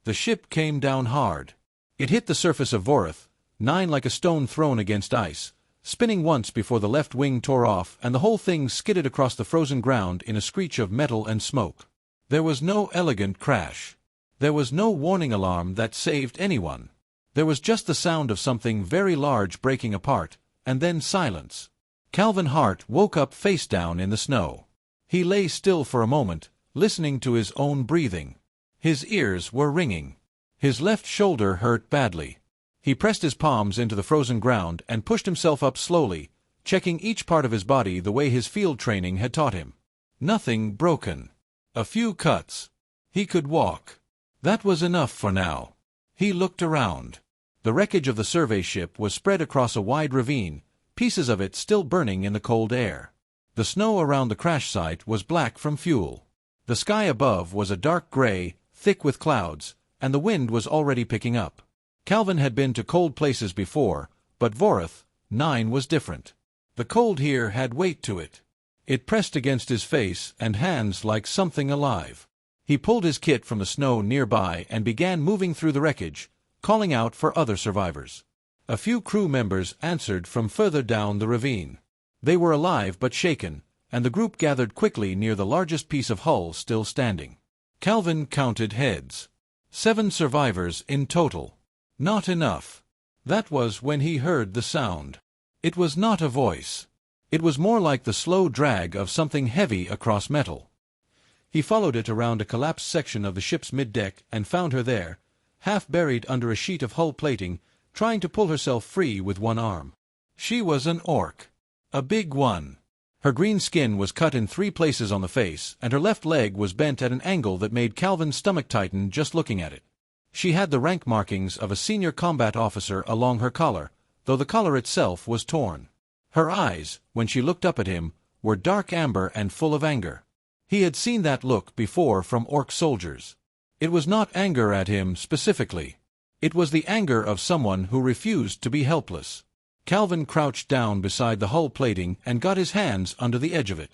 The ship came down hard. It hit the surface of Vorith, 9 like a stone thrown against ice, spinning once before the left wing tore off and the whole thing skidded across the frozen ground in a screech of metal and smoke. There was no elegant crash. There was no warning alarm that saved anyone. There was just the sound of something very large breaking apart, and then silence. Calvin Hart woke up face down in the snow. He lay still for a moment, listening to his own breathing. His ears were ringing. His left shoulder hurt badly. He pressed his palms into the frozen ground and pushed himself up slowly, checking each part of his body the way his field training had taught him. Nothing broken. A few cuts. He could walk. That was enough for now. He looked around. The wreckage of the survey ship was spread across a wide ravine, pieces of it still burning in the cold air. The snow around the crash site was black from fuel. The sky above was a dark gray, thick with clouds, and the wind was already picking up. Calvin had been to cold places before, but Vorith, 9 was different. The cold here had weight to it. It pressed against his face and hands like something alive. He pulled his kit from the snow nearby and began moving through the wreckage, calling out for other survivors. A few crew members answered from further down the ravine. They were alive but shaken, and the group gathered quickly near the largest piece of hull still standing. Calvin counted heads. 7 survivors in total. Not enough. That was when he heard the sound. It was not a voice. It was more like the slow drag of something heavy across metal. He followed it around a collapsed section of the ship's middeck and found her there, half buried under a sheet of hull plating, trying to pull herself free with one arm. She was an orc. A big one. Her green skin was cut in 3 places on the face, and her left leg was bent at an angle that made Calvin's stomach tighten just looking at it. She had the rank markings of a senior combat officer along her collar, though the collar itself was torn. Her eyes, when she looked up at him, were dark amber and full of anger. He had seen that look before from orc soldiers. It was not anger at him specifically. It was the anger of someone who refused to be helpless. Calvin crouched down beside the hull plating and got his hands under the edge of it.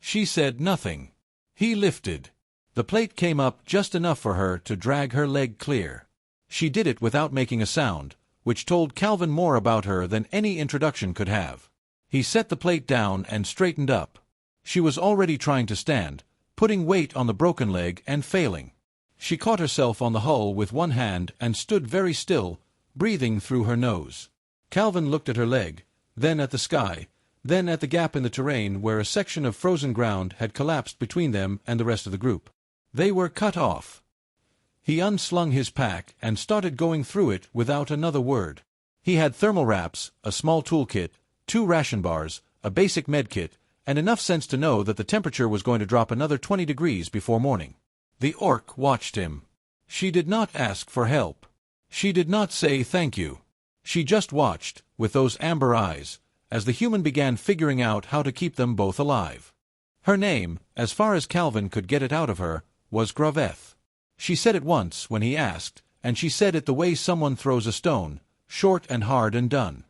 She said nothing. He lifted. The plate came up just enough for her to drag her leg clear. She did it without making a sound, which told Calvin more about her than any introduction could have. He set the plate down and straightened up. She was already trying to stand, putting weight on the broken leg and failing. She caught herself on the hull with one hand and stood very still, breathing through her nose. Calvin looked at her leg, then at the sky, then at the gap in the terrain where a section of frozen ground had collapsed between them and the rest of the group. They were cut off. He unslung his pack and started going through it without another word. He had thermal wraps, a small toolkit, 2 ration bars, a basic med kit, and enough sense to know that the temperature was going to drop another 20 degrees before morning. The orc watched him. She did not ask for help. She did not say thank you. She just watched, with those amber eyes, as the human began figuring out how to keep them both alive. Her name, as far as Calvin could get it out of her, was Graveth. She said it once when he asked, and she said it the way someone throws a stone, short and hard and done.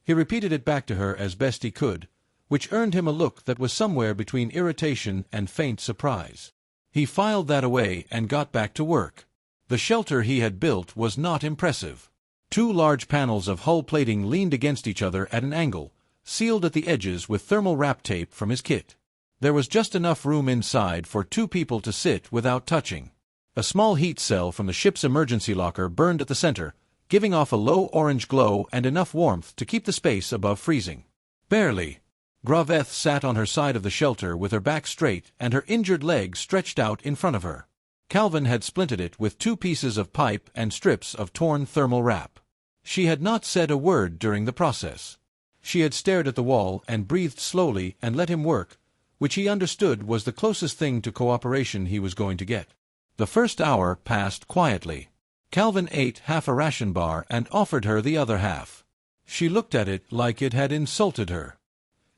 He repeated it back to her as best he could, which earned him a look that was somewhere between irritation and faint surprise. He filed that away and got back to work. The shelter he had built was not impressive. 2 large panels of hull plating leaned against each other at an angle, sealed at the edges with thermal wrap tape from his kit. There was just enough room inside for 2 people to sit without touching. A small heat cell from the ship's emergency locker burned at the center, giving off a low orange glow and enough warmth to keep the space above freezing. Barely. Graveth sat on her side of the shelter with her back straight and her injured leg stretched out in front of her. Calvin had splinted it with 2 pieces of pipe and strips of torn thermal wrap. She had not said a word during the process. She had stared at the wall and breathed slowly and let him work, which he understood was the closest thing to cooperation he was going to get. The first hour passed quietly. Calvin ate half a ration bar and offered her the other half. She looked at it like it had insulted her.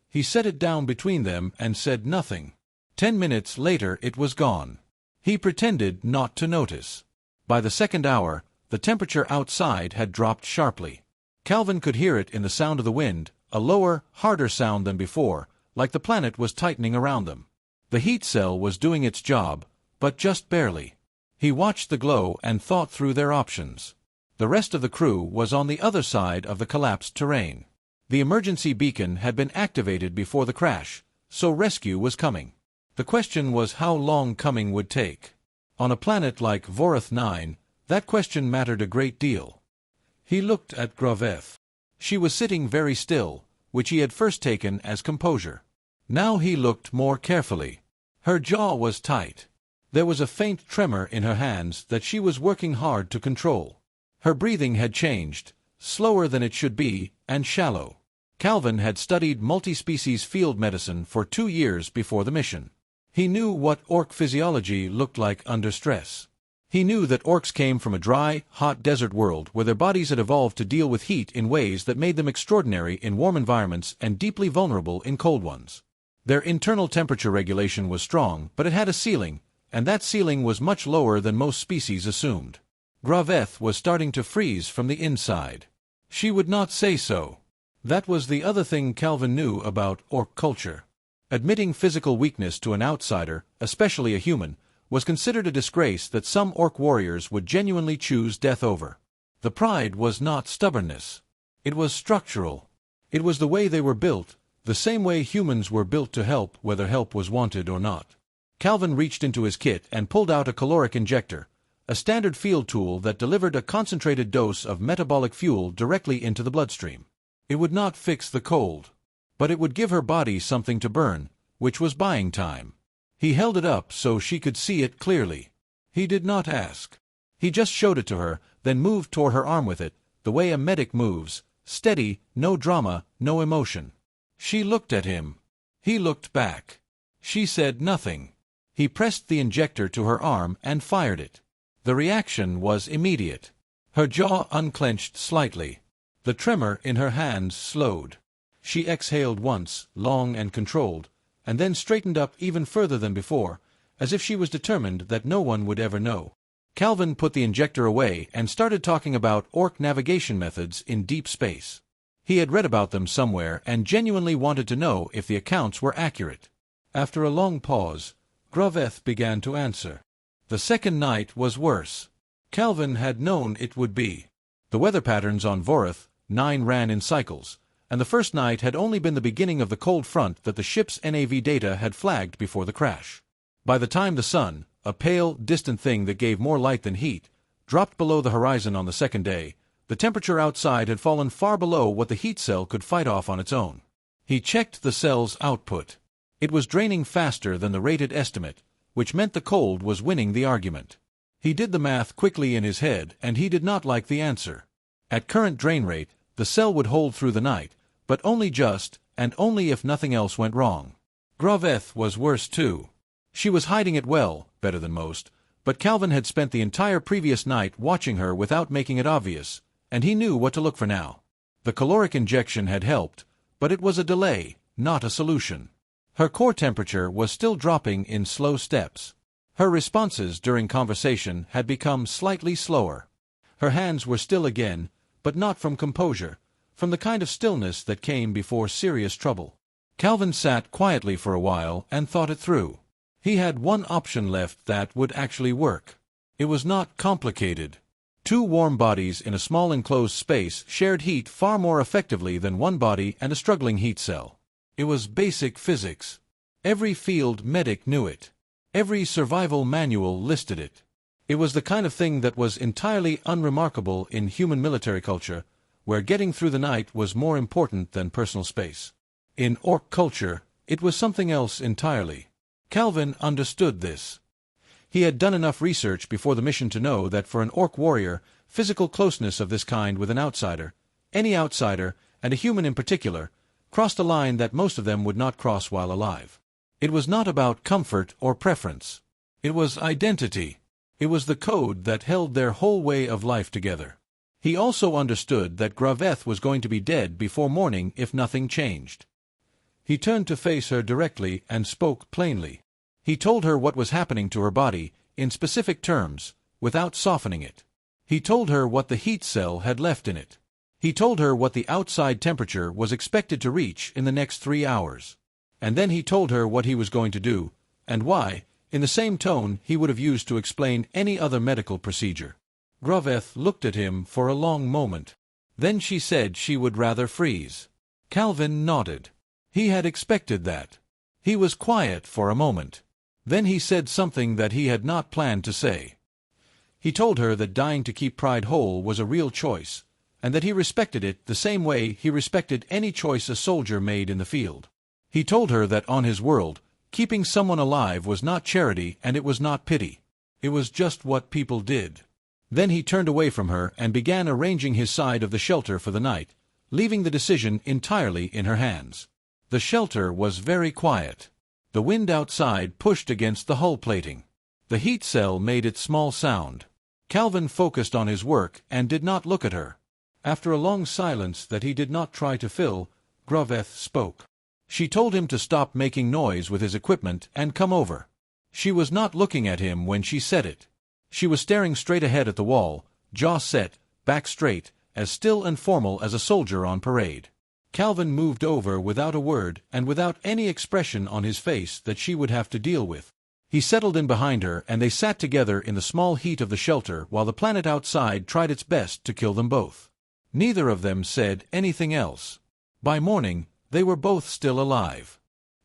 He set it down between them and said nothing. 10 minutes later it was gone. He pretended not to notice. By the second hour, the temperature outside had dropped sharply. Calvin could hear it in the sound of the wind, a lower, harder sound than before, like the planet was tightening around them. The heat cell was doing its job, but just barely. He watched the glow and thought through their options. The rest of the crew was on the other side of the collapsed terrain. The emergency beacon had been activated before the crash, so rescue was coming. The question was how long coming would take. On a planet like Vorath 9, that question mattered a great deal. He looked at Graveth. She was sitting very still, which he had first taken as composure. Now he looked more carefully. Her jaw was tight. There was a faint tremor in her hands that she was working hard to control. Her breathing had changed, slower than it should be, and shallow. Calvin had studied multi-species field medicine for 2 years before the mission. He knew what orc physiology looked like under stress. He knew that orcs came from a dry, hot desert world where their bodies had evolved to deal with heat in ways that made them extraordinary in warm environments and deeply vulnerable in cold ones. Their internal temperature regulation was strong, but it had a ceiling, and that ceiling was much lower than most species assumed. Graveth was starting to freeze from the inside. She would not say so. That was the other thing Calvin knew about orc culture. Admitting physical weakness to an outsider, especially a human, was considered a disgrace that some orc warriors would genuinely choose death over. The pride was not stubbornness. It was structural. It was the way they were built, the same way humans were built to help whether help was wanted or not. Calvin reached into his kit and pulled out a caloric injector, a standard field tool that delivered a concentrated dose of metabolic fuel directly into the bloodstream. It would not fix the cold, but it would give her body something to burn, which was buying time. He held it up so she could see it clearly. He did not ask. He just showed it to her, then moved toward her arm with it, the way a medic moves, steady, no drama, no emotion. She looked at him. He looked back. She said nothing. He pressed the injector to her arm and fired it. The reaction was immediate. Her jaw unclenched slightly. The tremor in her hands slowed. She exhaled once, long and controlled, and then straightened up even further than before, as if she was determined that no one would ever know. Calvin put the injector away and started talking about orc navigation methods in deep space. He had read about them somewhere and genuinely wanted to know if the accounts were accurate. After a long pause, Graveth began to answer. The second night was worse. Calvin had known it would be. The weather patterns on Vorath 9 ran in cycles, and the first night had only been the beginning of the cold front that the ship's NAV data had flagged before the crash. By the time the sun, a pale, distant thing that gave more light than heat, dropped below the horizon on the second day, the temperature outside had fallen far below what the heat cell could fight off on its own. He checked the cell's output. It was draining faster than the rated estimate, which meant the cold was winning the argument. He did the math quickly in his head, and he did not like the answer. At current drain rate, the cell would hold through the night, but only just, and only if nothing else went wrong. Graveth was worse too. She was hiding it well, better than most, but Calvin had spent the entire previous night watching her without making it obvious, and he knew what to look for now. The caloric injection had helped, but it was a delay, not a solution. Her core temperature was still dropping in slow steps. Her responses during conversation had become slightly slower. Her hands were still again, but not from composure, from the kind of stillness that came before serious trouble. Calvin sat quietly for a while and thought it through. He had one option left that would actually work. It was not complicated. 2 warm bodies in a small enclosed space shared heat far more effectively than one body and a struggling heat cell. It was basic physics. Every field medic knew it. Every survival manual listed it. It was the kind of thing that was entirely unremarkable in human military culture, where getting through the night was more important than personal space. In orc culture, it was something else entirely. Calvin understood this. He had done enough research before the mission to know that for an orc warrior, physical closeness of this kind with an outsider, any outsider, and a human in particular, crossed a line that most of them would not cross while alive. It was not about comfort or preference. It was identity. It was the code that held their whole way of life together. He also understood that Graveth was going to be dead before morning if nothing changed. He turned to face her directly and spoke plainly. He told her what was happening to her body, in specific terms, without softening it. He told her what the heat cell had left in it. He told her what the outside temperature was expected to reach in the next 3 hours. And then he told her what he was going to do, and why, in the same tone he would have used to explain any other medical procedure. Graveth looked at him for a long moment. Then she said she would rather freeze. Calvin nodded. He had expected that. He was quiet for a moment. Then he said something that he had not planned to say. He told her that dying to keep Pride whole was a real choice, and that he respected it the same way he respected any choice a soldier made in the field. He told her that on his world, keeping someone alive was not charity and it was not pity. It was just what people did. Then he turned away from her and began arranging his side of the shelter for the night, leaving the decision entirely in her hands. The shelter was very quiet. The wind outside pushed against the hull plating. The heat cell made its small sound. Calvin focused on his work and did not look at her. After a long silence that he did not try to fill, Graveth spoke. She told him to stop making noise with his equipment and come over. She was not looking at him when she said it. She was staring straight ahead at the wall, jaw set, back straight, as still and formal as a soldier on parade. Calvin moved over without a word and without any expression on his face that she would have to deal with. He settled in behind her and they sat together in the small heat of the shelter while the planet outside tried its best to kill them both. Neither of them said anything else. By morning, they were both still alive.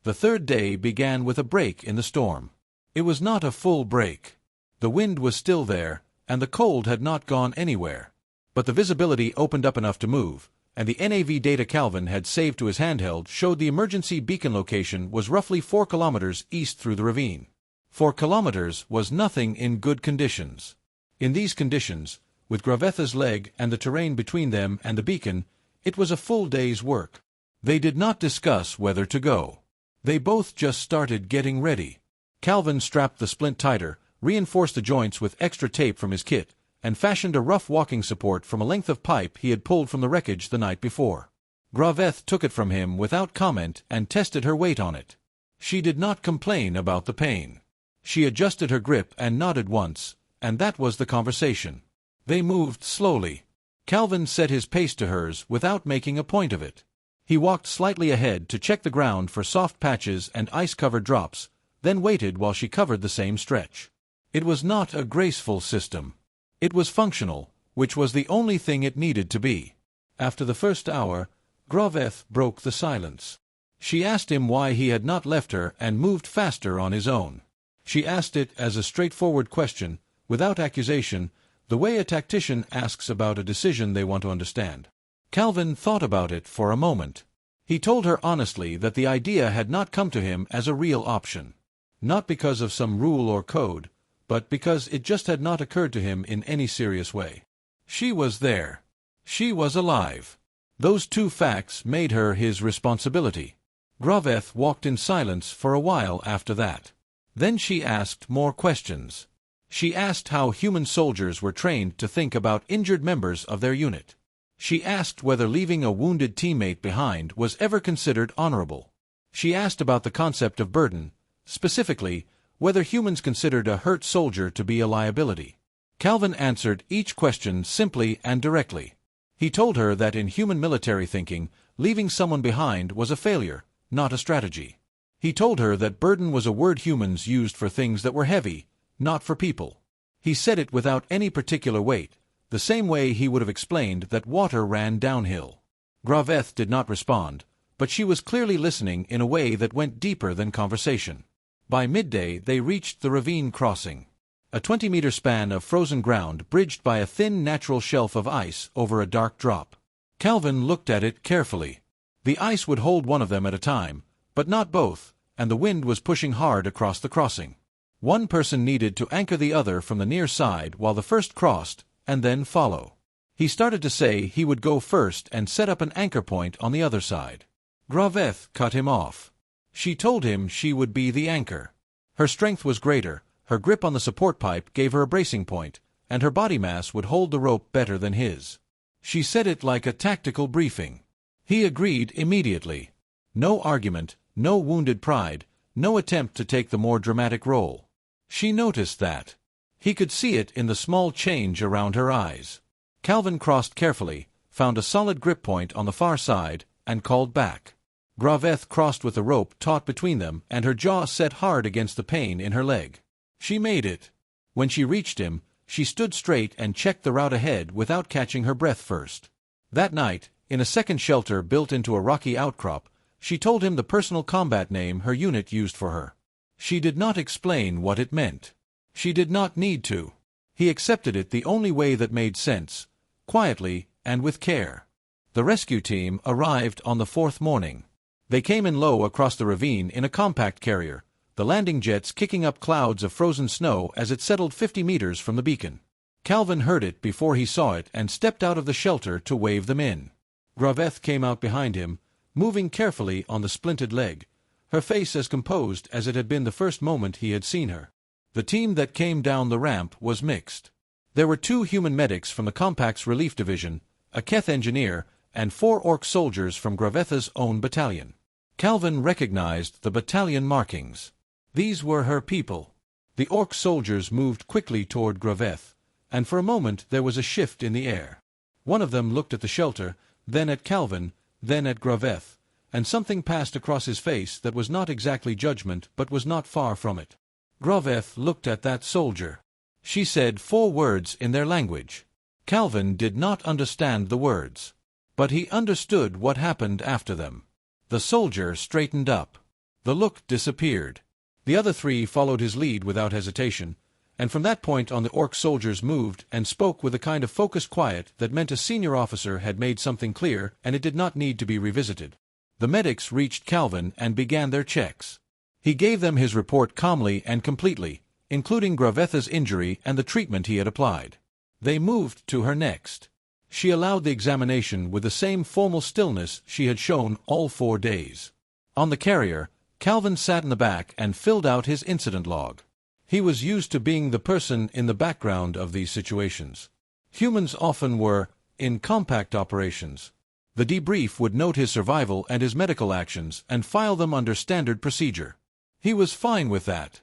The third day began with a break in the storm. It was not a full break. The wind was still there, and the cold had not gone anywhere. But the visibility opened up enough to move, and the NAV data Calvin had saved to his handheld showed the emergency beacon location was roughly 4 kilometers east through the ravine. 4 kilometers was nothing in good conditions. In these conditions, with Gravetha's leg and the terrain between them and the beacon, it was a full day's work. They did not discuss whether to go. They both just started getting ready. Calvin strapped the splint tighter, reinforced the joints with extra tape from his kit, and fashioned a rough walking support from a length of pipe he had pulled from the wreckage the night before. Graveth took it from him without comment and tested her weight on it. She did not complain about the pain. She adjusted her grip and nodded once, and that was the conversation. They moved slowly. Calvin set his pace to hers without making a point of it. He walked slightly ahead to check the ground for soft patches and ice-covered drops, then waited while she covered the same stretch. It was not a graceful system. It was functional, which was the only thing it needed to be. After the first hour, Graveth broke the silence. She asked him why he had not left her and moved faster on his own. She asked it as a straightforward question, without accusation, the way a tactician asks about a decision they want to understand. Calvin thought about it for a moment. He told her honestly that the idea had not come to him as a real option. Not because of some rule or code, but because it just had not occurred to him in any serious way. She was there. She was alive. Those two facts made her his responsibility. Graveth walked in silence for a while after that. Then she asked more questions. She asked how human soldiers were trained to think about injured members of their unit. She asked whether leaving a wounded teammate behind was ever considered honorable. She asked about the concept of burden, specifically, whether humans considered a hurt soldier to be a liability. Calvin answered each question simply and directly. He told her that in human military thinking, leaving someone behind was a failure, not a strategy. He told her that burden was a word humans used for things that were heavy, not for people. He said it without any particular weight, the same way he would have explained that water ran downhill. Graveth did not respond, but she was clearly listening in a way that went deeper than conversation. By midday they reached the ravine crossing. A 20-meter span of frozen ground bridged by a thin natural shelf of ice over a dark drop. Calvin looked at it carefully. The ice would hold one of them at a time, but not both, and the wind was pushing hard across the crossing. One person needed to anchor the other from the near side while the first crossed, and then follow. He started to say he would go first and set up an anchor point on the other side. Graveth cut him off. She told him she would be the anchor. Her strength was greater, her grip on the support pipe gave her a bracing point, and her body mass would hold the rope better than his. She said it like a tactical briefing. He agreed immediately. No argument, no wounded pride, no attempt to take the more dramatic role. She noticed that. He could see it in the small change around her eyes. Calvin crossed carefully, found a solid grip point on the far side, and called back. Graveth crossed with the rope taut between them, and her jaw set hard against the pain in her leg. She made it. When she reached him, she stood straight and checked the route ahead without catching her breath first. That night, in a second shelter built into a rocky outcrop, she told him the personal combat name her unit used for her. She did not explain what it meant. She did not need to. He accepted it the only way that made sense, quietly and with care. The rescue team arrived on the fourth morning. They came in low across the ravine in a compact carrier, the landing jets kicking up clouds of frozen snow as it settled 50 meters from the beacon. Calvin heard it before he saw it and stepped out of the shelter to wave them in. Graveth came out behind him, moving carefully on the splinted leg, her face as composed as it had been the first moment he had seen her. The team that came down the ramp was mixed. There were 2 human medics from the Compact's relief division, a Keth engineer, and 4 Orc soldiers from Graveth's own battalion. Calvin recognized the battalion markings. These were her people. The Orc soldiers moved quickly toward Graveth, and for a moment there was a shift in the air. One of them looked at the shelter, then at Calvin, then at Graveth, and something passed across his face that was not exactly judgment but was not far from it. Graveth looked at that soldier. She said 4 words in their language. Calvin did not understand the words, but he understood what happened after them. The soldier straightened up. The look disappeared. The other 3 followed his lead without hesitation, and from that point on the Orc soldiers moved and spoke with a kind of focused quiet that meant a senior officer had made something clear and it did not need to be revisited. The medics reached Calvin and began their checks. He gave them his report calmly and completely, including Graveth's injury and the treatment he had applied. They moved to her next. She allowed the examination with the same formal stillness she had shown all 4 days. On the carrier, Calvin sat in the back and filled out his incident log. He was used to being the person in the background of these situations. Humans often were, in compact operations. The debrief would note his survival and his medical actions and file them under standard procedure. He was fine with that.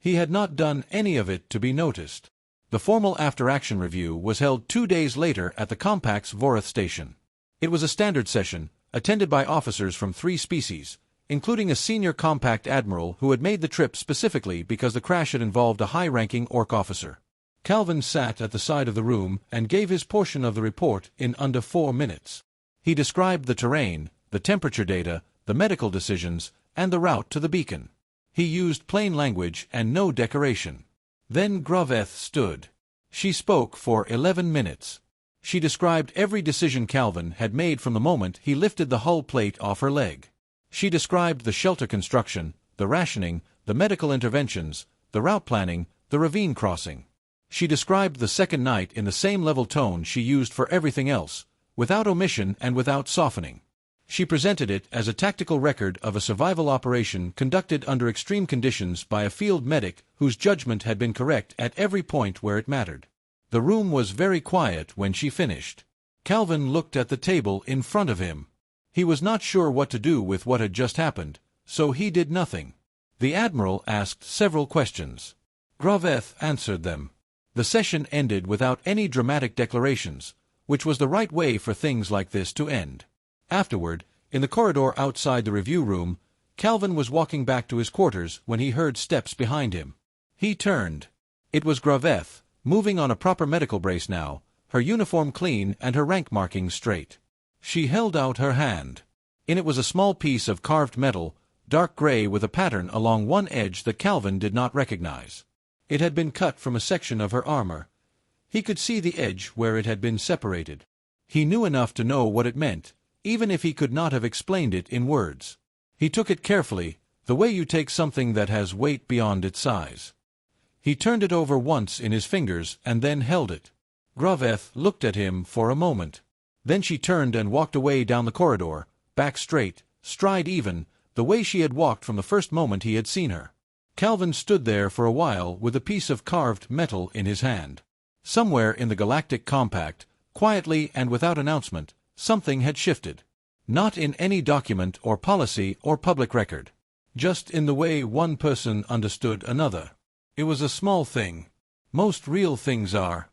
He had not done any of it to be noticed. The formal after-action review was held 2 days later at the Compact's Vorith station. It was a standard session, attended by officers from 3 species, including a senior Compact admiral who had made the trip specifically because the crash had involved a high-ranking Orc officer. Calvin sat at the side of the room and gave his portion of the report in under 4 minutes. He described the terrain, the temperature data, the medical decisions, and the route to the beacon. He used plain language and no decoration. Then Graveth stood. She spoke for 11 minutes. She described every decision Calvin had made from the moment he lifted the hull plate off her leg. She described the shelter construction, the rationing, the medical interventions, the route planning, the ravine crossing. She described the second night in the same level tone she used for everything else, without omission and without softening. She presented it as a tactical record of a survival operation conducted under extreme conditions by a field medic whose judgment had been correct at every point where it mattered. The room was very quiet when she finished. Calvin looked at the table in front of him. He was not sure what to do with what had just happened, so he did nothing. The Admiral asked several questions. Graveth answered them. The session ended without any dramatic declarations, which was the right way for things like this to end. Afterward, in the corridor outside the review room, Calvin was walking back to his quarters when he heard steps behind him. He turned. It was Graveth, moving on a proper medical brace now, her uniform clean and her rank markings straight. She held out her hand. In it was a small piece of carved metal, dark gray with a pattern along one edge that Calvin did not recognize. It had been cut from a section of her armor. He could see the edge where it had been separated. He knew enough to know what it meant, even if he could not have explained it in words. He took it carefully, the way you take something that has weight beyond its size. He turned it over once in his fingers and then held it. Graveth looked at him for a moment. Then she turned and walked away down the corridor, back straight, stride even, the way she had walked from the first moment he had seen her. Calvin stood there for a while with a piece of carved metal in his hand. Somewhere in the Galactic Compact, quietly and without announcement, something had shifted. Not in any document or policy or public record. Just in the way one person understood another. It was a small thing. Most real things are.